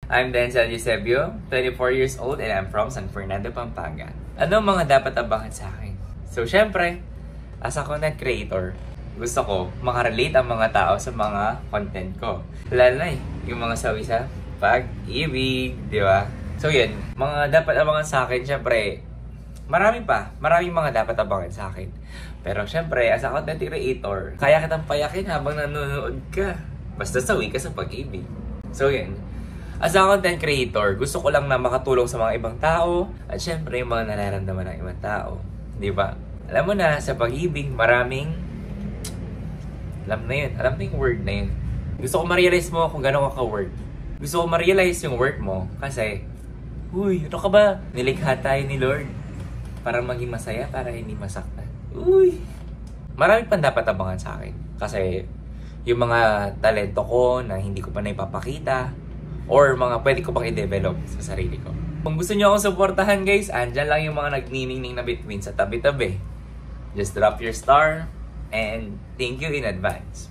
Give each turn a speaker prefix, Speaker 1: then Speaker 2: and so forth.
Speaker 1: I'm Denzel Eusebio, 24 years old and I'm from San Fernando, Pampanga. Ano mga dapat abangan sa akin? So, syempre, as a content creator, gusto ko makarelate ang mga tao sa mga content ko. Lalo na yung mga sawi sa pag-ibig, di ba? So, yun, mga dapat abangan sa akin, syempre, maraming mga dapat abangan sa akin. Pero syempre, as a content creator, kaya kitang payakin habang nanonood ka. Basta sawi ka sa pag-ibig. So, yun. As a content creator, gusto ko lang na makatulong sa mga ibang tao at syempre yung mga nararamdaman ng ibang tao. Di ba? Alam mo na, sa pag-ibig, maraming... Alam mo yung word na yun. Gusto ko ma-realize mo kung gano'n ka ka-word. Gusto ko ma-realize yung word mo kasi, uy, ano ka ba? Nilikha tayo ni Lord para maging masaya, para hindi masaktan. Uy! Marami pang dapat abangan sa akin. Kasi yung mga talento ko na hindi ko pa naipapakita, or mga pwede ko pang i-develop sa sarili ko. Kung gusto nyo akong supportahan guys, andyan lang yung mga nagniningning na between sa tabi-tabi. Just drop your star and thank you in advance.